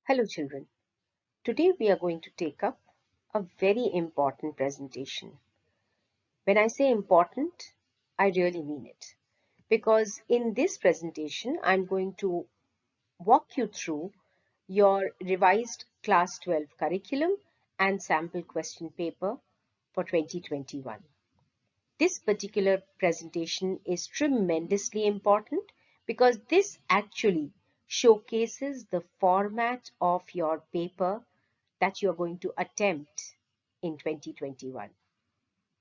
Hello children, today we are going to take up a very important presentation. When I say important, I really mean it because in this presentation I'm going to walk you through your revised class 12 curriculum and sample question paper for 2021. This particular presentation is tremendously important because this actually showcases the format of your paper that you're going to attempt in 2021.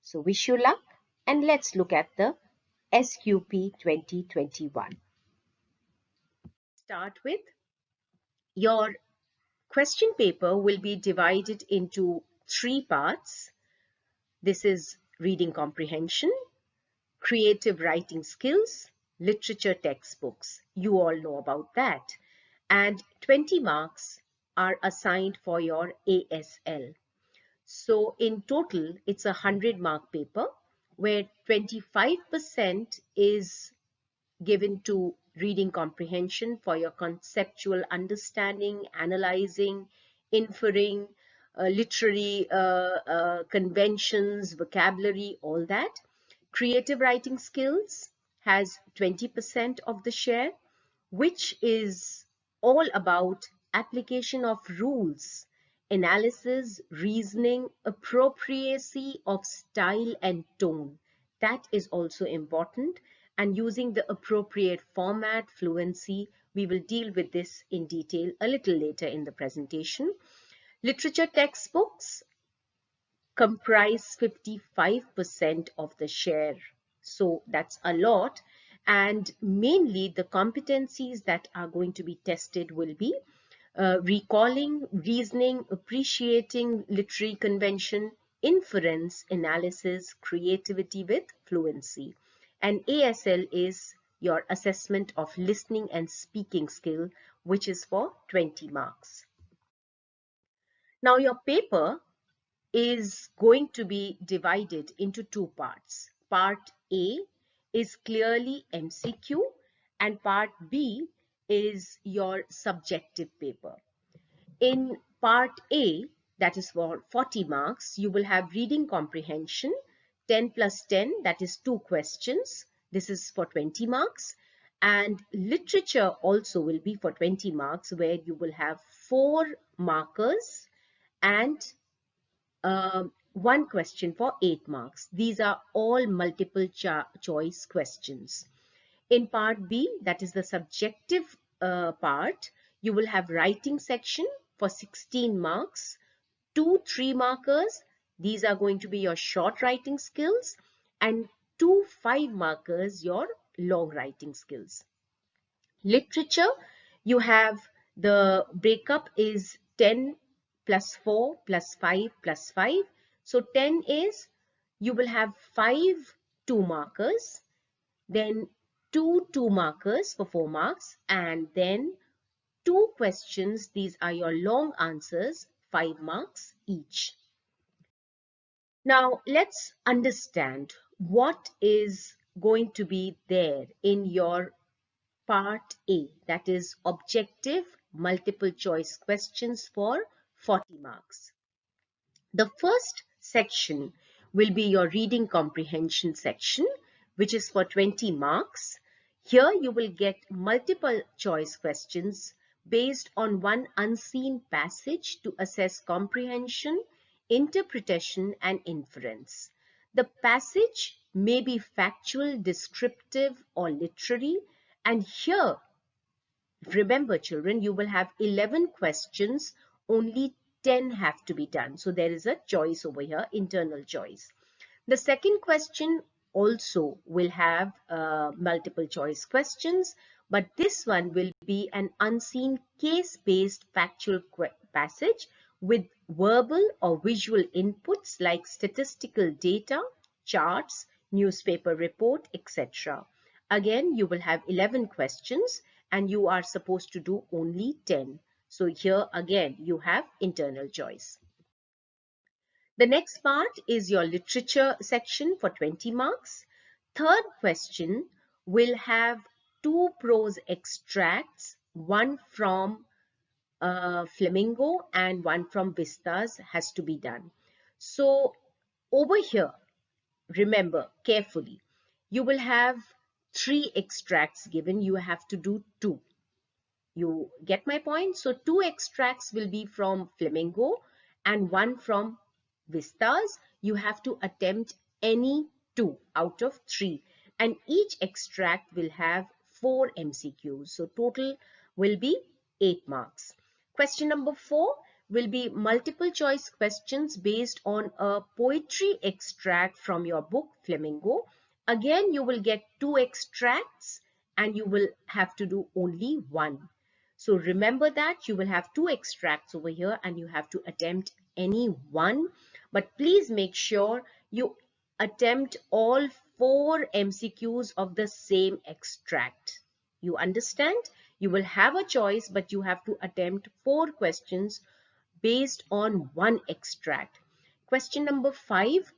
So wish you luck and let's look at the SQP 2021. Start with your question paper will be divided into three parts. This is reading comprehension, creative writing skills, literature textbooks. You all know about that. And 20 marks are assigned for your ASL. So in total, it's a 100-mark paper where 25% is given to reading comprehension for your conceptual understanding, analyzing, inferring, literary conventions, vocabulary, all that. Creative writing skills has 20% of the share, which is all about application of rules, analysis, reasoning, appropriacy of style and tone. That is also important. And using the appropriate format, fluency, we will deal with this in detail a little later in the presentation. Literature textbooks comprise 55% of the share. So that's a lot. And mainly the competencies that are going to be tested will be recalling, reasoning, appreciating literary convention, inference, analysis, creativity with fluency. And ASL is your assessment of listening and speaking skill, which is for 20 marks. Now your paper is going to be divided into two parts. Part A is clearly MCQ and part B is your subjective paper. In part A, that is for 40 marks, you will have reading comprehension, 10 plus 10, that is 2 questions. This is for 20 marks. And literature also will be for 20 marks, where you will have 4 markers and one question for 8 marks. These are all multiple choice questions. In part B, that is the subjective part, you will have writing section for 16 marks, 2 3-markers. These are going to be your short writing skills, and 2 5-markers, your long writing skills. Literature, you have the breakup is 10 plus 4 plus 5 plus 5. So 10 is you will have 5 2-markers, then 2 2-markers for 4 marks, and then 2 questions. These are your long answers, 5 marks each. Now let's understand what is going to be there in your Part A, that is objective multiple choice questions for 40 marks. The first section will be your reading comprehension section, which is for 20 marks. Here you will get multiple choice questions based on one unseen passage to assess comprehension, interpretation, and inference. The passage may be factual, descriptive, or literary. And here, remember children, you will have 11 questions, only 10 have to be done. So there is a choice over here, internal choice. The second question also will have multiple choice questions, but this one will be an unseen case-based factual passage with verbal or visual inputs like statistical data, charts, newspaper report, etc. Again, you will have 11 questions and you are supposed to do only 10. So here again, you have internal choice. The next part is your literature section for 20 marks. Third question will have 2 prose extracts, one from Flamingo and one from Vistas has to be done. So over here, remember carefully, you will have 3 extracts given. You have to do 2. You get my point? So 2 extracts will be from Flamingo and 1 from Vistas. You have to attempt any 2 out of 3. And each extract will have 4 MCQs. So total will be 8 marks. Question number 4 will be multiple choice questions based on a poetry extract from your book Flamingo. Again, you will get 2 extracts and you will have to do only 1. So remember that you will have 2 extracts over here and you have to attempt any one. But please make sure you attempt all 4 MCQs of the same extract. You understand? You will have a choice, but you have to attempt 4 questions based on one extract. Question number 5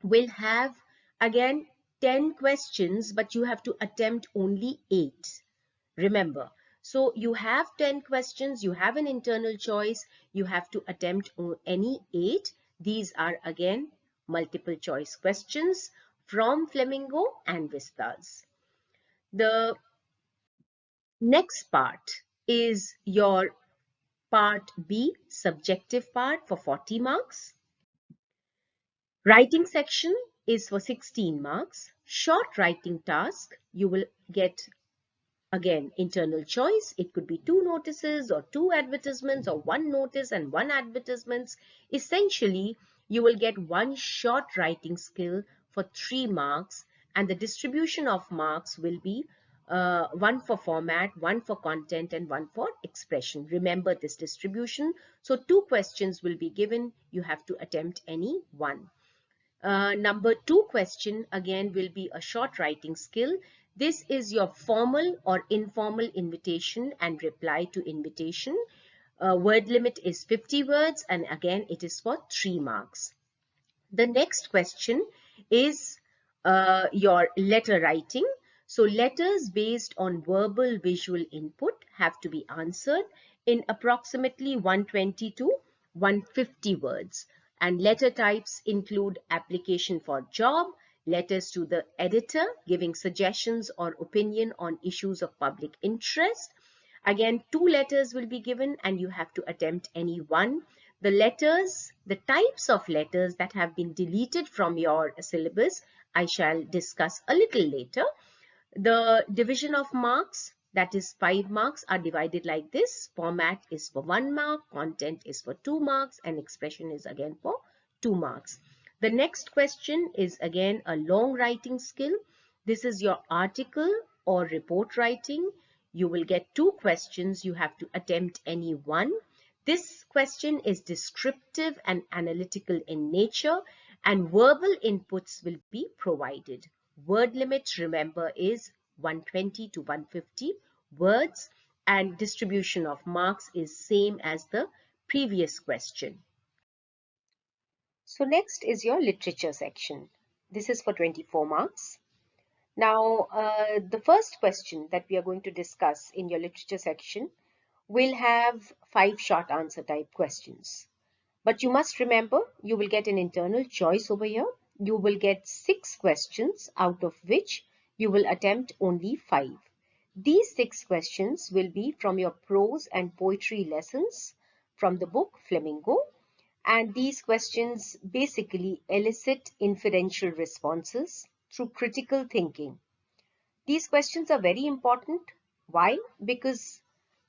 will have again 10 questions, but you have to attempt only 8. Remember, so you have 10 questions, you have an internal choice, you have to attempt any 8. These are again multiple choice questions from Flamingo and Vistas. The next part is your part B, subjective part for 40 marks. Writing section is for 16 marks. Short writing task, you will get again internal choice. It could be 2 notices or 2 advertisements or 1 notice and 1 advertisements. Essentially, you will get 1 short writing skill for 3 marks, and the distribution of marks will be 1 for format, 1 for content, and 1 for expression. Remember this distribution. So 2 questions will be given. You have to attempt any 1. Number 2 question again will be a short writing skill. This is your formal or informal invitation and reply to invitation. Word limit is 50 words and again it is for 3 marks. The next question is your letter writing. So letters based on verbal visual input have to be answered in approximately 120 to 150 words. And letter types include application for job, letters to the editor giving suggestions or opinion on issues of public interest. Again, 2 letters will be given and you have to attempt any one. The letters, the types of letters that have been deleted from your syllabus, I shall discuss a little later. The division of marks, that is 5 marks, are divided like this. Format is for 1 mark, content is for 2 marks, and expression is again for 2 marks. The next question is again a long writing skill. This is your article or report writing. You will get 2 questions. You have to attempt any one. This question is descriptive and analytical in nature, and verbal inputs will be provided. Word limit, remember, is 120 to 150 words, and distribution of marks is same as the previous question. So next is your literature section. This is for 24 marks. Now, the first question that we are going to discuss in your literature section will have 5 short answer type questions. But you must remember, you will get an internal choice over here. You will get 6 questions, out of which you will attempt only 5. These 6 questions will be from your prose and poetry lessons from the book Flamingo. And these questions basically elicit inferential responses through critical thinking. These questions are very important. Why? Because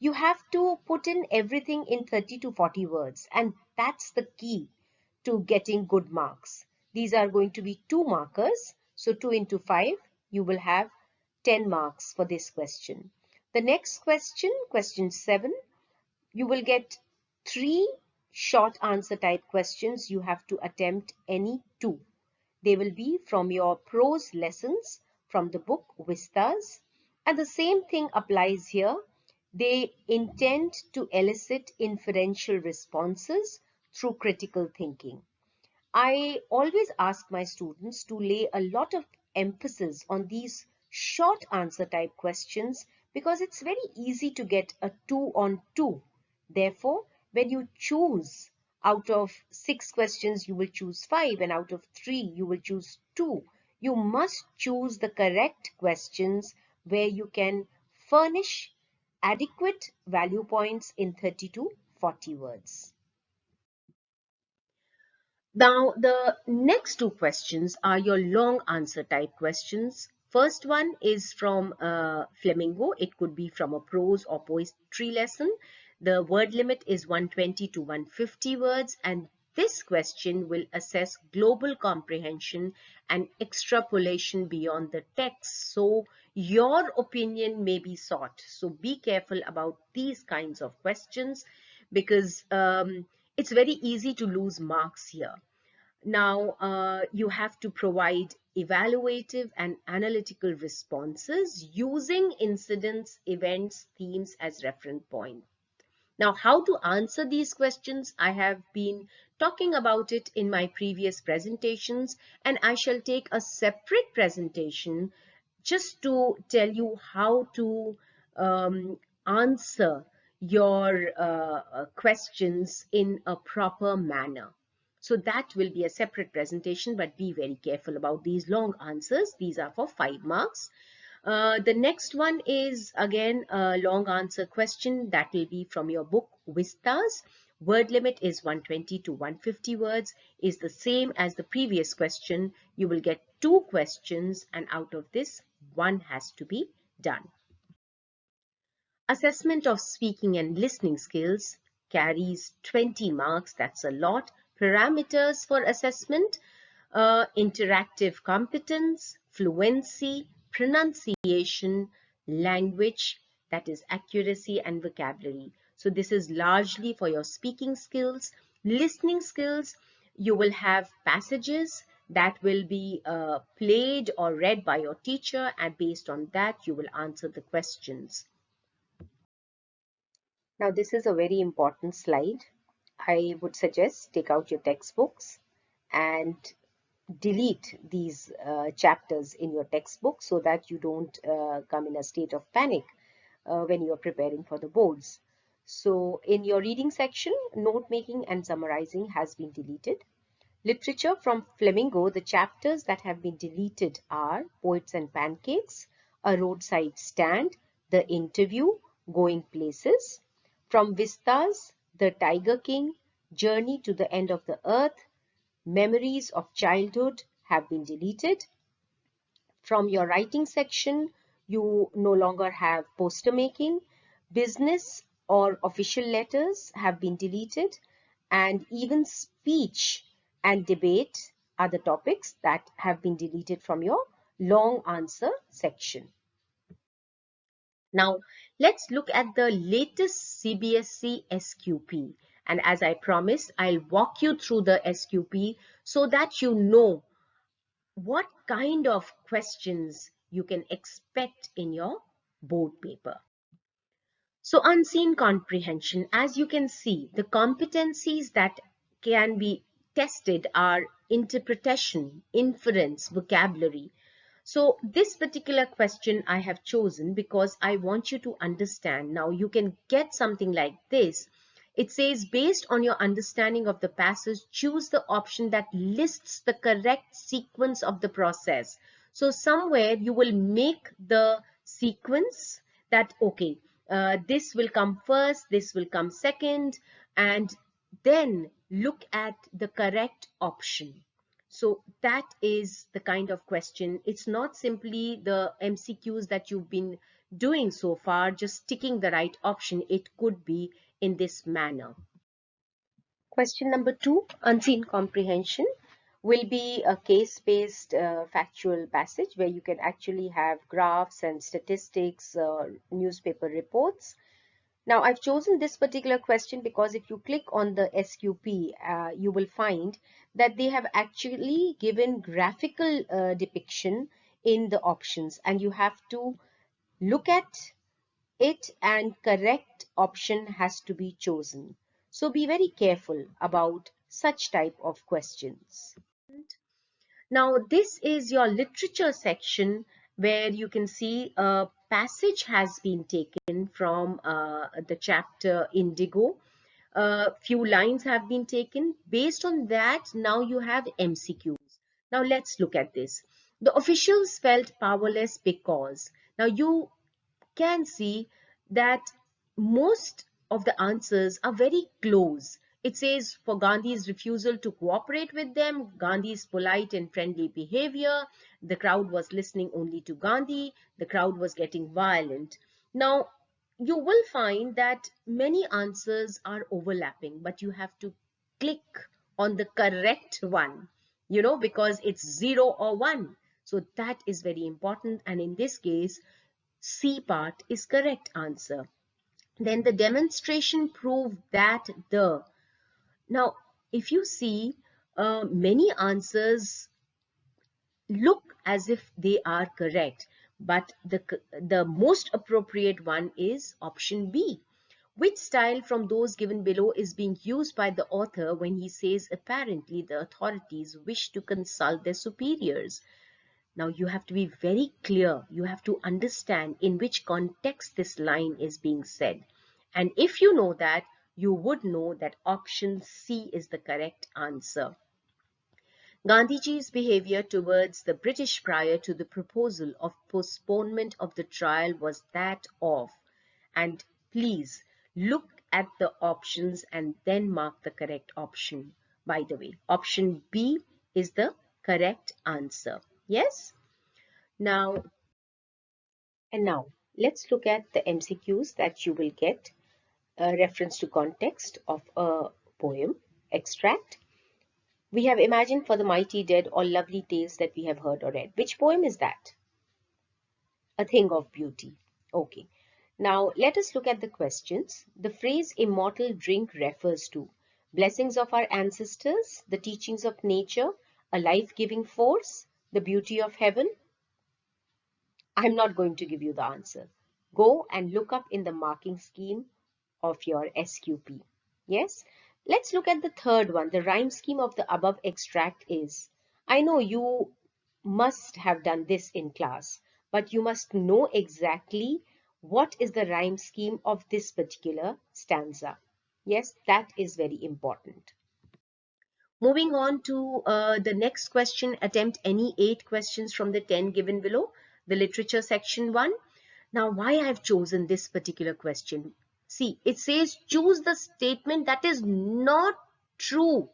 you have to put in everything in 30 to 40 words, and that's the key to getting good marks. These are going to be 2 markers. So 2 into 5, you will have 10 marks for this question. The next question, question 7, you will get 3 short answer type questions. You have to attempt any 2. They will be from your prose lessons from the book Vistas. And the same thing applies here. They intend to elicit inferential responses through critical thinking. I always ask my students to lay a lot of emphasis on these short answer type questions because it's very easy to get a 2 on 2 Therefore, when you choose out of 6 questions, you will choose 5, and out of 3, you will choose 2. You must choose the correct questions where you can furnish adequate value points in 30 to 40 words. Now, the next 2 questions are your long answer type questions. First one is from Flamingo. It could be from a prose or poetry lesson. The word limit is 120 to 150 words, and this question will assess global comprehension and extrapolation beyond the text. So your opinion may be sought. So be careful about these kinds of questions, because it's very easy to lose marks here. Now, you have to provide evaluative and analytical responses using incidents, events, themes as reference point. Now, how to answer these questions, I have been talking about it in my previous presentations, and I shall take a separate presentation just to tell you how to answer your questions in a proper manner. So that will be a separate presentation, but be very careful about these long answers. These are for 5 marks. The next one is again a long answer question that will be from your book Vistas. Word limit is 120 to 150 words, is the same as the previous question. You will get 2 questions, and out of this, 1 has to be done. Assessment of speaking and listening skills carries 20 marks. That's a lot. Parameters for assessment: interactive competence, fluency, pronunciation, language, that is accuracy, and vocabulary. So this is largely for your speaking skills. Listening skills, you will have passages that will be played or read by your teacher, and based on that, you will answer the questions. Now, this is a very important slide. I would suggest take out your textbooks and delete these chapters in your textbook so that you don't come in a state of panic when you are preparing for the boards. So in your reading section, note making and summarizing has been deleted. Literature from Flamingo, the chapters that have been deleted are Poets and Pancakes, A Roadside Stand, The Interview, Going Places. From Vistas, The Tiger King, Journey to the End of the Earth, Memories of Childhood have been deleted. From your writing section, you no longer have poster making. Business or official letters have been deleted, and even speech and debate are the topics that have been deleted from your long answer section. Now, let's look at the latest CBSE SQP. And as I promised, I'll walk you through the SQP so that you know what kind of questions you can expect in your board paper. So unseen comprehension, as you can see, the competencies that can be tested are interpretation, inference, vocabulary. So this particular question I have chosen because I want you to understand. Now you can get something like this. It says, based on your understanding of the passage, choose the option that lists the correct sequence of the process. So somewhere you will make the sequence that, okay, this will come first, this will come second, and then look at the correct option. So that is the kind of question. It's not simply the MCQs that you've been doing so far, just ticking the right option. It could be in this manner. Question number 2, unseen comprehension, will be a case-based factual passage where you can actually have graphs and statistics, newspaper reports. Now, I've chosen this particular question because if you click on the SQP, you will find that they have actually given graphical depiction in the options, and you have to look at it and correct option has to be chosen. So be very careful about such type of questions. Now, this is your literature section, where you can see a passage has been taken from the chapter Indigo. A few lines have been taken. Based on that, now you have MCQs. Now let's look at this. The officials felt powerless because. Now you can see that most of the answers are very close. It says for Gandhi's refusal to cooperate with them, Gandhi's polite and friendly behavior, the crowd was listening only to Gandhi, the crowd was getting violent. Now, you will find that many answers are overlapping, but you have to click on the correct one, because it's 0 or 1. So that is very important. And in this case, C part is correct answer. Then the demonstration proved that the. Now, if you see, many answers look as if they are correct, but the most appropriate one is option B. Which style from those given below is being used by the author when he says apparently the authorities wish to consult their superiors? Now you have to be very clear. You have to understand in which context this line is being said. And if you know that, you would know that option C is the correct answer. Gandhiji's behavior towards the British prior to the proposal of postponement of the trial was that of, and please look at the options and then mark the correct option. By the way, option B is the correct answer. Yes? Now, let's look at the MCQs that you will get. A reference to context of a poem extract. We have imagined for the mighty dead all lovely tales that we have heard or read. Which poem is that? A Thing of Beauty. Okay. Now let us look at the questions. The phrase immortal drink refers to blessings of our ancestors, the teachings of nature, a life-giving force, the beauty of heaven. I'm not going to give you the answer. Go and look up in the marking scheme of your SQP. Yes? Let's look at the third one. The rhyme scheme of the above extract is, I know you must have done this in class, but you must know exactly what is the rhyme scheme of this particular stanza. Yes, that is very important. Moving on to the next question, attempt any 8 questions from the 10 given below, the literature section 1. Now, why I've chosen this particular question? See, it says choose the statement that is not true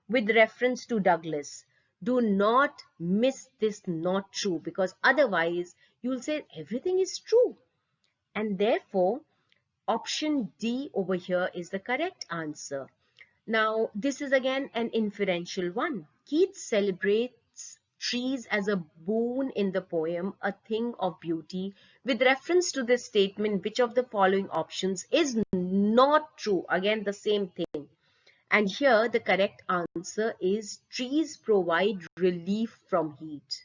with reference to Douglas. Do not miss this not true, because otherwise you'll say everything is true. And therefore, option D over here is the correct answer. Now, this is again an inferential one. Keats celebrates trees as a boon in the poem, A Thing of Beauty, with reference to this statement, which of the following options is not true? Again, the same thing. And here, the correct answer is trees provide relief from heat.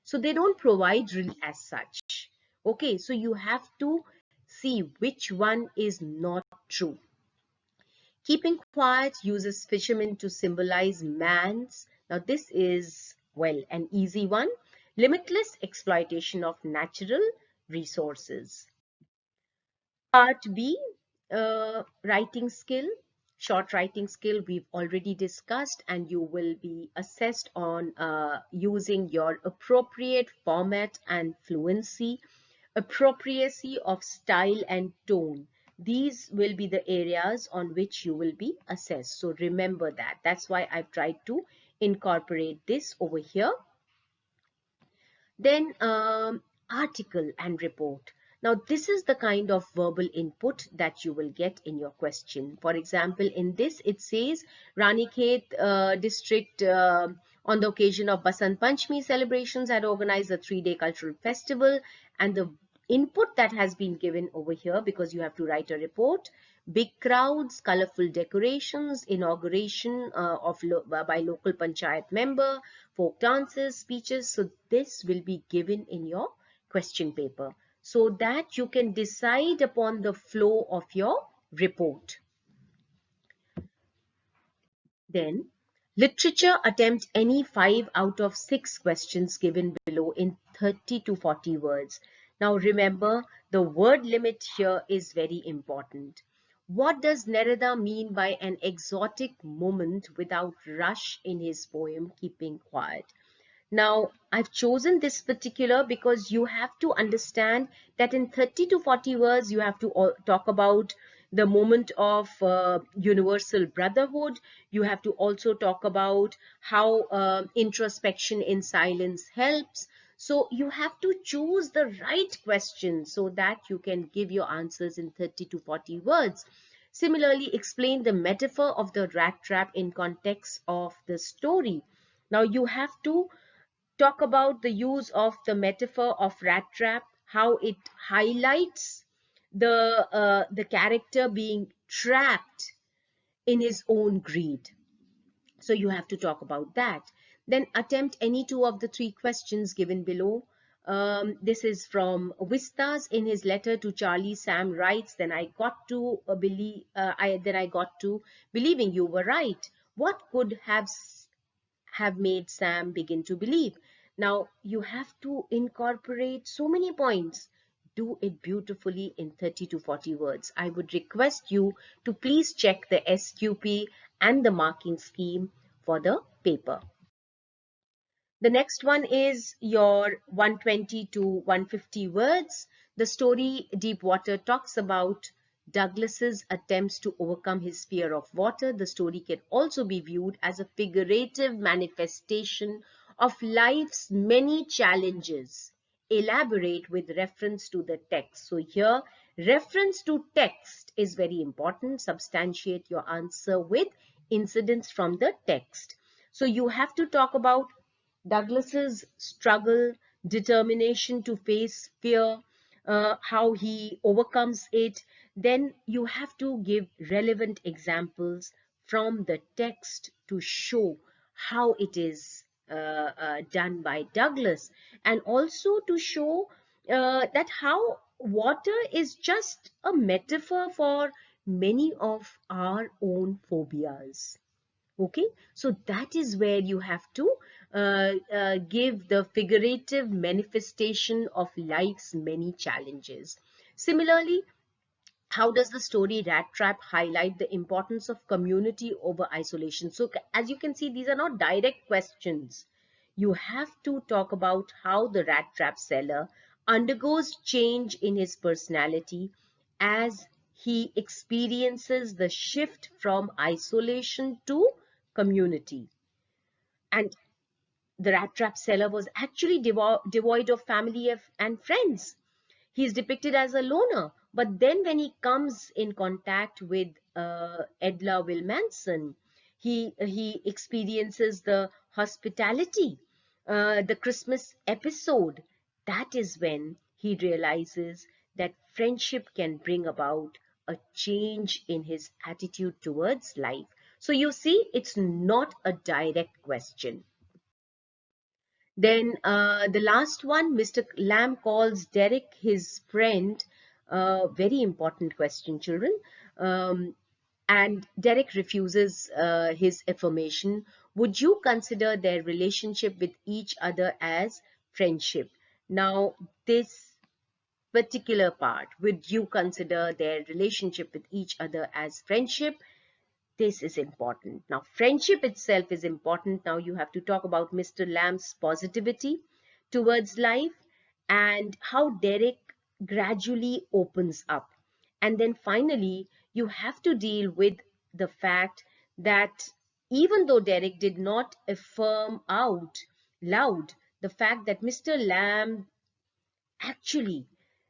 So they don't provide relief as such. Okay, so you have to see which one is not true. Keeping quiet uses fishermen to symbolize man's. Now this is, well, an easy one. Limitless exploitation of natural resources. Part B, writing skill. Short writing skill we've already discussed, and you will be assessed on using your appropriate format and fluency, appropriacy of style and tone. These will be the areas on which you will be assessed. So remember that. That's why I've tried to incorporate this over here. Then article and report. Now this is the kind of verbal input that you will get in your question. For example, in this it says Ranikhet district on the occasion of Basant Panchami celebrations had organized a 3-day cultural festival, and the input that has been given over here, because you have to write a report: big crowds, colorful decorations, inauguration by local panchayat member, folk dances, speeches. So this will be given in your question paper so that you can decide upon the flow of your report. Then Literature, attempt any 5 out of 6 questions given below in 30 to 40 words. Now remember, the word limit here is very important. What does Nerida mean by an exotic moment without rush in his poem Keeping Quiet? Now, I've chosen this particular because you have to understand that in 30 to 40 words, you have to talk about the moment of universal brotherhood. You have to also talk about how introspection in silence helps. So you have to choose the right question so that you can give your answers in 30 to 40 words. Similarly, explain the metaphor of the rat trap in context of the story. Now you have to talk about the use of the metaphor of rat trap, how it highlights the character being trapped in his own greed. So you have to talk about that. Then attempt any 2 of the 3 questions given below. This is from Vistas. In his letter to Charlie, Sam writes, then I got to believing you were right. What could have made Sam begin to believe? Now, you have to incorporate so many points. Do it beautifully in 30 to 40 words. I would request you to please check the SQP and the marking scheme for the paper. The next one is your 120 to 150 words. The story Deep Water talks about Douglas's attempts to overcome his fear of water. The story can also be viewed as a figurative manifestation of life's many challenges. Elaborate with reference to the text. So here, reference to text is very important. Substantiate your answer with incidents from the text. So you have to talk about Douglas's struggle, determination to face fear, how he overcomes it. Then you have to give relevant examples from the text to show how it is done by Douglas, and also to show that how water is just a metaphor for many of our own phobias. Okay, so that is where you have to give the figurative manifestation of life's many challenges. Similarly, how does the story Rat Trap highlight the importance of community over isolation? So as you can see, these are not direct questions. You have to talk about how the Rat Trap seller undergoes change in his personality as he experiences the shift from isolation to community. And the rat trap seller was actually devoid of family and friends. He is depicted as a loner, but then when he comes in contact with Edla Wilmanson, he experiences the hospitality, the Christmas episode. That is when he realizes that friendship can bring about a change in his attitude towards life. So you see, it's not a direct question. Then the last one, Mr. Lamb calls Derek his friend. Very important question, children. And Derek refuses his affirmation. Would you consider their relationship with each other as friendship? Now, this particular part, would you consider their relationship with each other as friendship? This is important. Now, friendship itself is important. Now, you have to talk about Mr. Lamb's positivity towards life and how Derek gradually opens up. And then finally, you have to deal with the fact that even though Derek did not affirm out loud, the fact that Mr. Lamb actually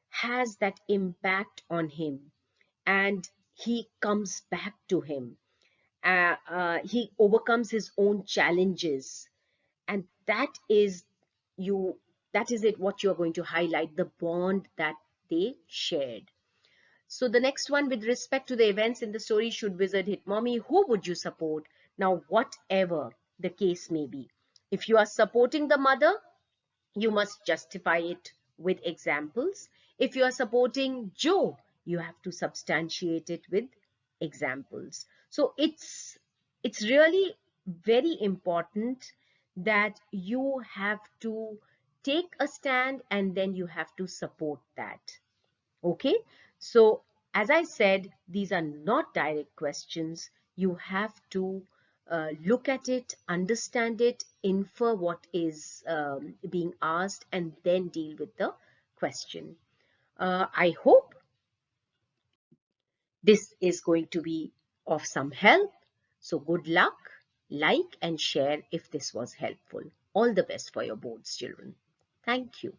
has that impact on him and he comes back to him. He overcomes his own challenges, and that is it what you're going to highlight, the bond that they shared. So the next one, with respect to the events in the story, should wizard hit mommy, who would you support? Now, whatever the case may be, if you are supporting the mother, you must justify it with examples. If you are supporting Joe, you have to substantiate it with examples. So it's really very important that you have to take a stand and then you have to support that. Okay, so as I said, these are not direct questions. You have to look at it, understand it, infer what is being asked, and then deal with the question. I hope this is going to be of some help. So good luck, like and share if this was helpful. All the best for your boards, children. Thank you.